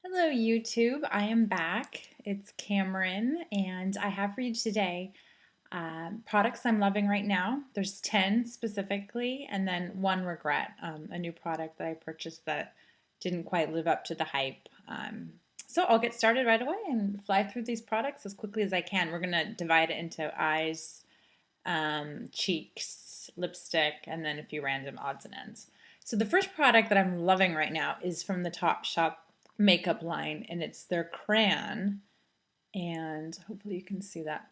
Hello YouTube, I am back. It's Cameron and I have for you today products I'm loving right now. There's 10 specifically and then one regret, a new product that I purchased that didn't quite live up to the hype. So I'll get started right away and fly through these products as quickly as I can. We're going to divide it into eyes, cheeks, lipstick, and then a few random odds and ends. So the first product that I'm loving right now is from the TopShop makeup line, and it's their crayon, and hopefully you can see that.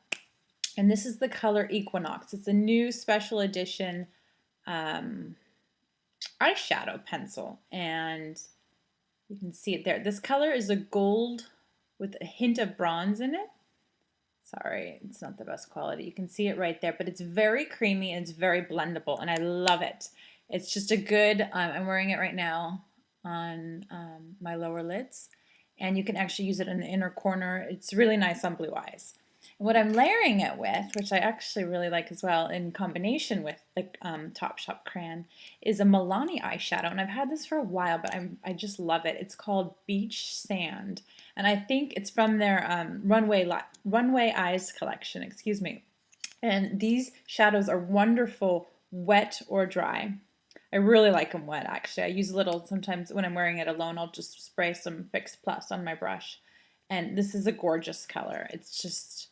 And this is the color Equinox. It's a new special edition eyeshadow pencil, and you can see it there. This color is a gold with a hint of bronze in it. Sorry, it's not the best quality. You can see it right there, but it's very creamy and it's very blendable, and I love it. It's just a good, I'm wearing it right now on my lower lids, and you can actually use it in the inner corner. It's really nice on blue eyes. And what I'm layering it with, which I actually really like as well, in combination with the Topshop crayon, is a Milani eyeshadow, and I've had this for a while, but I just love it. It's called Beach Sand, and I think it's from their Runway Eyes collection, excuse me. And these shadows are wonderful wet or dry. I really like them wet, actually. I use a little, sometimes when I'm wearing it alone, I'll just spray some Fix Plus on my brush. And this is a gorgeous color. It's just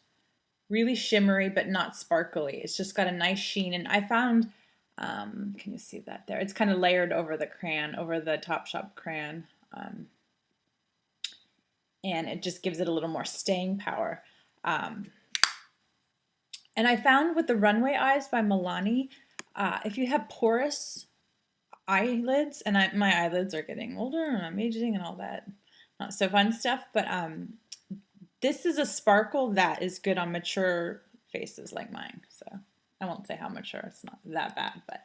really shimmery, but not sparkly. It's just got a nice sheen. And I found, can you see that there? It's kind of layered over the crayon, over the Topshop crayon. And it just gives it a little more staying power. And I found with the Runway Eyes by Milani, if you have porous eyelids, and my eyelids are getting older and I'm aging and all that not so fun stuff, but this is a sparkle that is good on mature faces like mine. So I won't say how mature, it's not that bad, but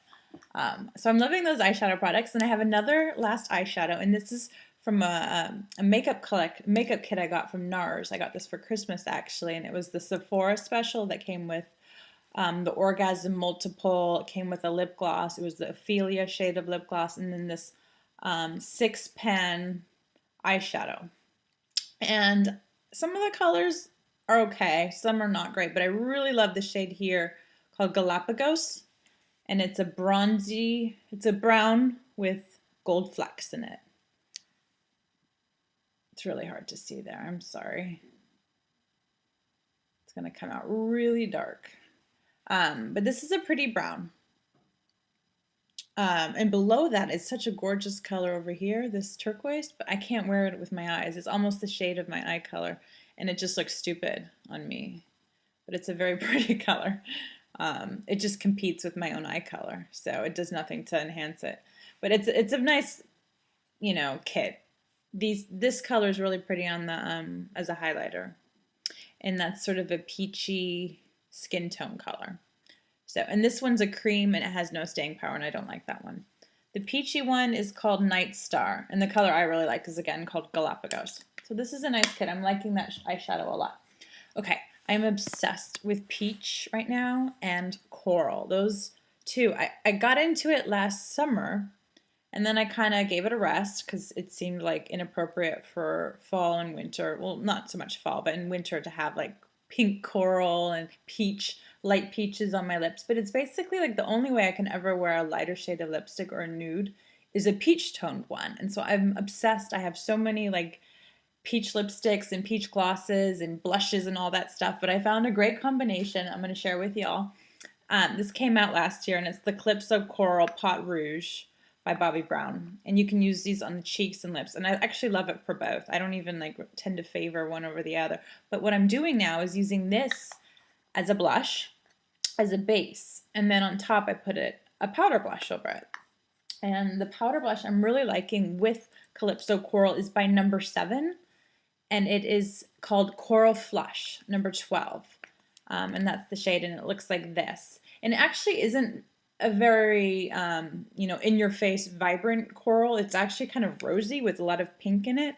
so I'm loving those eyeshadow products. And I have another last eyeshadow, and this is from a makeup kit I got from Nars. I got this for Christmas actually, and it was the Sephora special that came with the Orgasm Multiple. It came with a lip gloss. It was the Ophelia shade of lip gloss, and then this 6-pan eyeshadow. And some of the colors are okay, some are not great, but I really love the shade here called Galapagos, and it's a bronzy, it's a brown with gold flecks in it. It's really hard to see there, I'm sorry. It's gonna come out really dark. But this is a pretty brown. And below that is such a gorgeous color over here, this turquoise, but I can't wear it with my eyes. It's almost the shade of my eye color, and it just looks stupid on me. But it's a very pretty color. It just competes with my own eye color, so it does nothing to enhance it. But it's a nice, you know, kit. This color is really pretty on the as a highlighter, and that's sort of a peachy skin tone color. So, and this one's a cream and it has no staying power, and I don't like that one. The peachy one is called Night Star, and the color I really like is again called Galapagos. So this is a nice kit. I'm liking that eyeshadow a lot. Okay, I'm obsessed with peach right now and coral. Those two, I got into it last summer, and then I kind of gave it a rest because it seemed like inappropriate for fall and winter. Well, not so much fall, but in winter to have like pink coral and peach, light peaches on my lips. But it's basically like the only way I can ever wear a lighter shade of lipstick or a nude is a peach toned one. And so I'm obsessed. I have so many like peach lipsticks and peach glosses and blushes and all that stuff. But I found a great combination I'm going to share with y'all. This came out last year, and it's the Calypso Coral Pot Rouge by Bobbi Brown, and you can use these on the cheeks and lips, and I actually love it for both. I don't even like tend to favor one over the other, but what I'm doing now is using this as a blush, as a base, and then on top I put a powder blush over it. And the powder blush I'm really liking with Calypso Coral is by number 7, and it is called Coral Flush number 12, and that's the shade, and it looks like this. And it actually isn't a very, you know, in-your-face, vibrant coral. It's actually kind of rosy with a lot of pink in it,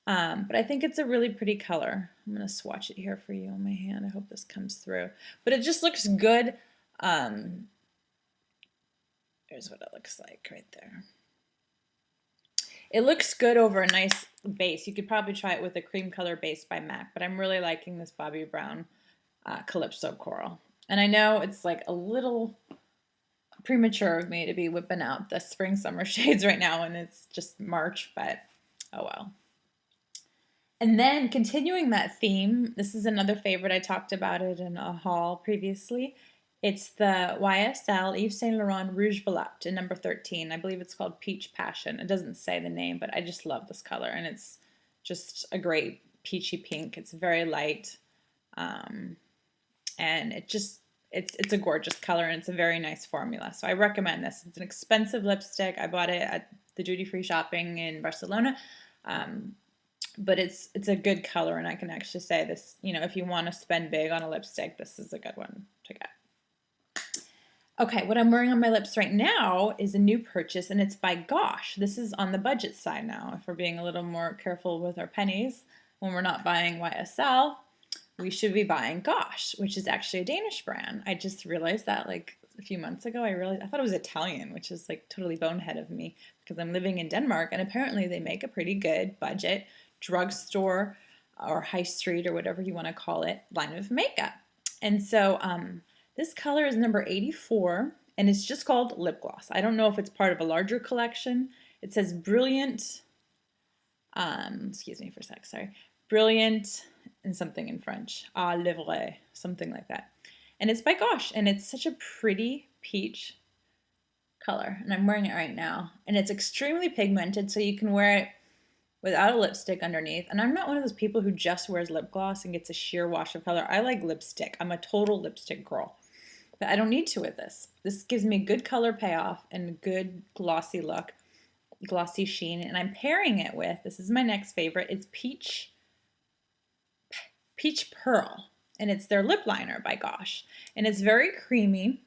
but I think it's a really pretty color. I'm going to swatch it here for you on my hand. I hope this comes through. But it just looks good. Here's what it looks like right there. It looks good over a nice base. You could probably try it with a cream color base by MAC, but I'm really liking this Bobbi Brown Calypso Coral. And I know it's like a little premature of me to be whipping out the spring summer shades right now, and it's just March, but oh well. And then continuing that theme, this is another favorite. I talked about it in a haul previously. It's the YSL Yves Saint Laurent Rouge Volupte in number 13. I believe it's called Peach Passion. It doesn't say the name, but I just love this color, and it's just a great peachy pink. It's very light, and it's a gorgeous color, and it's a very nice formula. So I recommend this. It's an expensive lipstick. I bought it at the duty-free shopping in Barcelona. But it's a good color, and I can actually say this, you know, if you want to spend big on a lipstick, this is a good one to get. Okay, what I'm wearing on my lips right now is a new purchase, and it's by Gosh. This is on the budget side now. If we're being a little more careful with our pennies, when we're not buying YSL, we should be buying Gosh, which is actually a Danish brand. I just realized that like a few months ago. I thought it was Italian, which is like totally bonehead of me because I'm living in Denmark, and apparently they make a pretty good budget drugstore or high street or whatever you want to call it line of makeup. And so this color is number 84, and it's just called lip gloss. I don't know if it's part of a larger collection. It says brilliant, excuse me for a sec, sorry, brilliant and something in French, à livre, something like that. And it's by Gosh, and it's such a pretty peach color, and I'm wearing it right now, and it's extremely pigmented, so you can wear it without a lipstick underneath. And I'm not one of those people who just wears lip gloss and gets a sheer wash of color. I like lipstick. I'm a total lipstick girl. But I don't need to with this. This gives me good color payoff and a good glossy look, glossy sheen. And I'm pairing it with, this is my next favorite, it's Peach Pearl. And it's their lip liner by Gosh. And it's very creamy.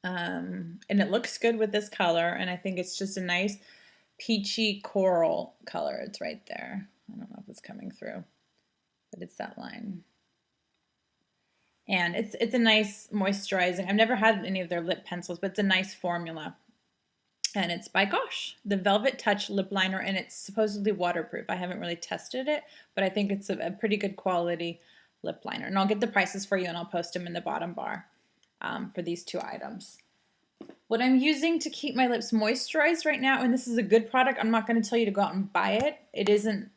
And it looks good with this color. And I think it's just a nice peachy coral color. It's right there. I don't know if it's coming through, but it's that line. And it's a nice moisturizing. I've never had any of their lip pencils, but it's a nice formula. And it's by Gosh, the Velvet Touch lip liner, and it's supposedly waterproof. I haven't really tested it, but I think it's a pretty good quality lip liner. And I'll get the prices for you, and I'll post them in the bottom bar for these two items. What I'm using to keep my lips moisturized right now, and this is a good product, I'm not going to tell you to go out and buy it. It isn't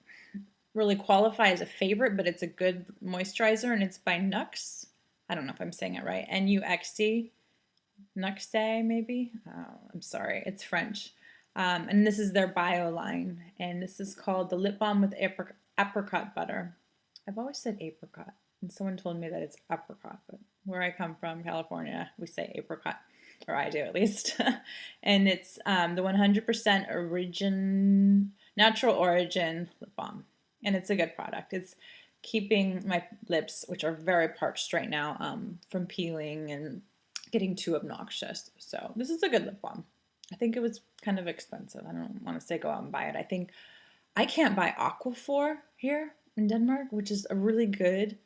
really qualify as a favorite, but it's a good moisturizer, and it's by NUXE. I don't know if I'm saying it right. NUXE, NUXE maybe? Oh, I'm sorry, it's French. And this is their bio line, and this is called the Lip Balm with Apricot Butter. I've always said apricot, and someone told me that it's apricot, but where I come from, California, we say apricot. Or I do at least. And it's the 100% natural origin lip balm. And it's a good product. It's keeping my lips, which are very parched right now, from peeling and getting too obnoxious. So this is a good lip balm. I think it was kind of expensive. I don't want to say go out and buy it. I think I can't buy Aquaphor here in Denmark, which is a really good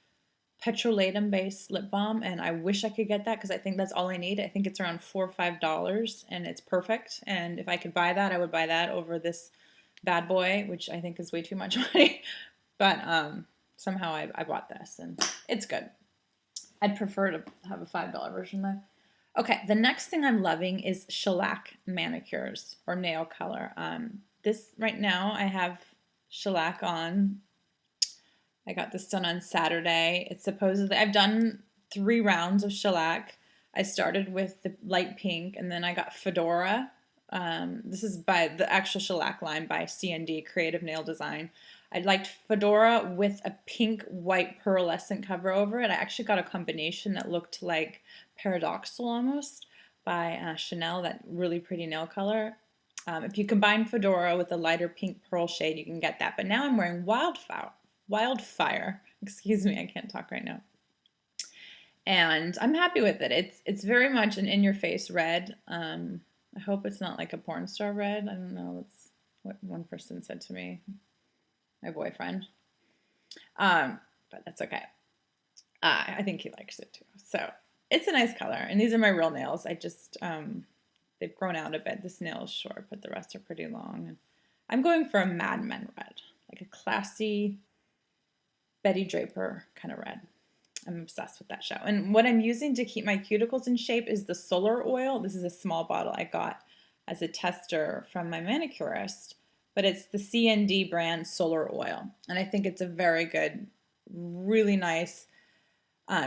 petrolatum based lip balm, and I wish I could get that because I think that's all I need. I think it's around $4 or $5 and it's perfect, and if I could buy that, I would buy that over this bad boy, which I think is way too much money, but somehow I bought this and it's good. I'd prefer to have a $5 version though. Okay, the next thing I'm loving is Shellac manicures or nail color. This right now I have Shellac on. I got this done on Saturday. It's supposedly, I've done 3 rounds of shellac. I started with the light pink, and then I got Fedora. This is by the actual shellac line by CND, Creative Nail Design. I liked Fedora with a pink white pearlescent cover over it. I actually got a combination that looked like Paradoxal almost by Chanel, that really pretty nail color. If you combine Fedora with a lighter pink pearl shade, you can get that. But now I'm wearing Wildfire. Excuse me, I can't talk right now. And I'm happy with it. It's very much an in-your-face red. I hope it's not like a porn star red. I don't know. That's what one person said to me, my boyfriend. But that's okay. I think he likes it too. So it's a nice color. And these are my real nails. I just, they've grown out a bit. This nail is short, but the rest are pretty long. I'm going for a Mad Men red, like a classy Betty Draper kind of red. I'm obsessed with that show. And what I'm using to keep my cuticles in shape is the solar oil. This is a small bottle I got as a tester from my manicurist, but it's the CND brand solar oil. And I think it's a very good, really nice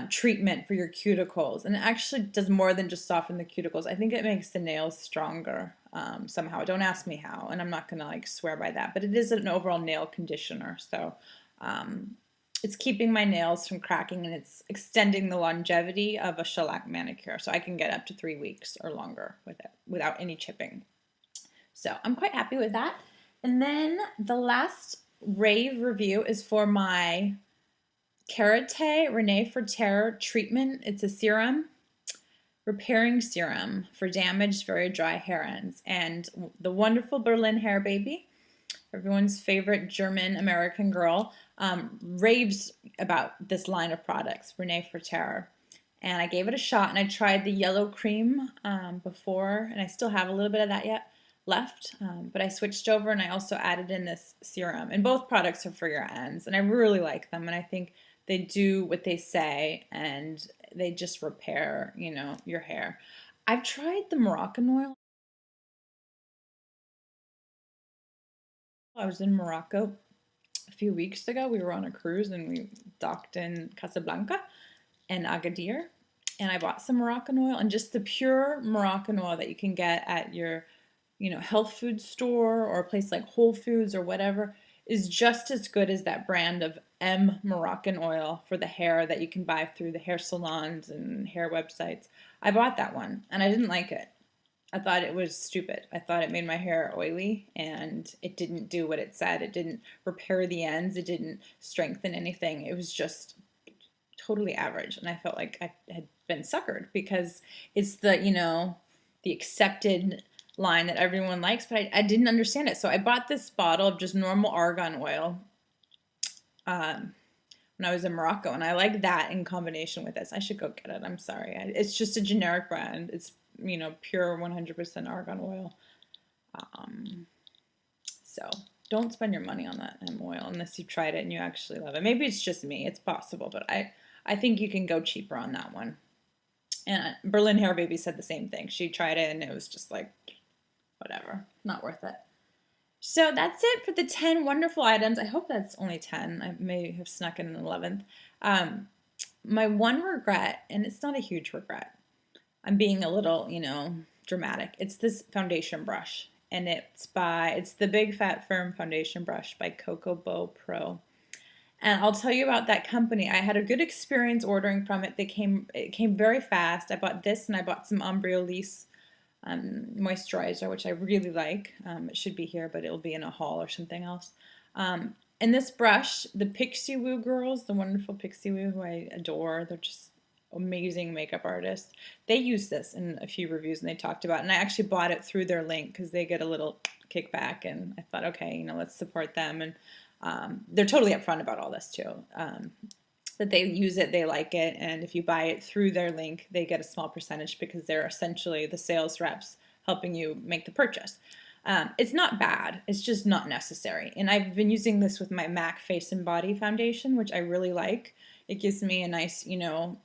treatment for your cuticles. And it actually does more than just soften the cuticles. I think it makes the nails stronger somehow. Don't ask me how, and I'm not gonna like swear by that, but it is an overall nail conditioner. So it's keeping my nails from cracking, and it's extending the longevity of a shellac manicure. So I can get up to 3 weeks or longer with it without any chipping. So I'm quite happy with that. And then the last rave review is for my Karate René Ferter treatment. It's a serum, repairing serum for damaged, very dry hair ends. And the wonderful Berlin Hair Baby, everyone's favorite German American girl, raves about this line of products, René Ferter. And I gave it a shot, and I tried the yellow cream before, and I still have a little bit of that left, but I switched over, and I also added in this serum. And both products are for your ends, and I really like them, and I think they do what they say, and they just repair, you know, your hair. I've tried the Moroccan oil. I was in Morocco a few weeks ago. We were on a cruise, and we docked in Casablanca and Agadir, and I bought some Moroccan oil, and just the pure Moroccan oil that you can get at your, you know, health food store or a place like Whole Foods or whatever is just as good as that brand of M Moroccan oil for the hair that you can buy through the hair salons and hair websites. I bought that one, and I didn't like it. I thought it was stupid. I thought it made my hair oily, and it didn't do what it said. It didn't repair the ends. It didn't strengthen anything. It was just totally average, and I felt like I had been suckered because it's the, you know, the accepted line that everyone likes, but I didn't understand it. So I bought this bottle of just normal argan oil when I was in Morocco, and I like that in combination with this. I should go get it. I'm sorry. It's just a generic brand. It's, you know, pure 100% argan oil. So don't spend your money on that oil unless you've tried it and you actually love it. Maybe it's just me. It's possible, but I think you can go cheaper on that one. And Berlin Hair Baby said the same thing. She tried it and it was just like, whatever, not worth it. So that's it for the 10 wonderful items. I hope that's only 10. I may have snuck in an 11th. My one regret, and it's not a huge regret, I'm being a little, you know, dramatic. It's this foundation brush, and it's the Big Fat Firm foundation brush by Coco Beau Pro. And I'll tell you about that company. I had a good experience ordering from it. It came very fast. I bought this, and I bought some Ombriolisse moisturizer, which I really like. It should be here, but it'll be in a haul or something else. And this brush, the Pixie Woo girls, the wonderful Pixie Woo, who I adore, they're just amazing makeup artists. They use this in a few reviews, and they talked about it. And I actually bought it through their link because they get a little kickback, and I thought, okay, you know, let's support them. And they're totally upfront about all this too. That they use it, they like it, and if you buy it through their link, they get a small percentage because they're essentially the sales reps helping you make the purchase. It's not bad, it's just not necessary. And I've been using this with my MAC Face and Body Foundation, which I really like. It gives me a nice, you know,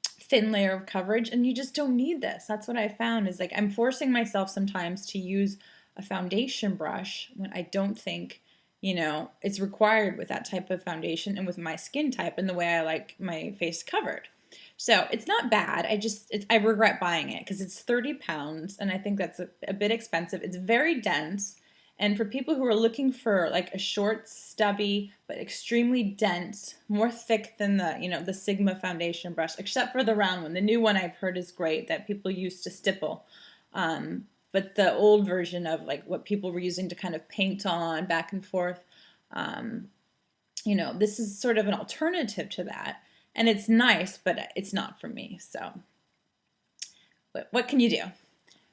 thin layer of coverage, and you just don't need this. That's what I found, is like I'm forcing myself sometimes to use a foundation brush when I don't think, you know, it's required with that type of foundation and with my skin type and the way I like my face covered. So it's not bad. I regret buying it because it's 30 pounds, and I think that's a bit expensive. It's very dense, and for people who are looking for like a short, stubby, but extremely dense, more thick than the, you know, the Sigma foundation brush, except for the round one. The new one I've heard is great that people use to stipple. But the old version of like what people were using to kind of paint on back and forth, you know, this is sort of an alternative to that. And it's nice, but it's not for me. So what can you do?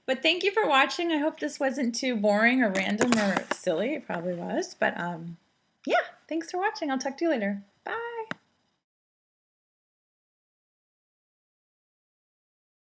But thank you for watching. I hope this wasn't too boring or random or silly. It probably was. But yeah, thanks for watching. I'll talk to you later.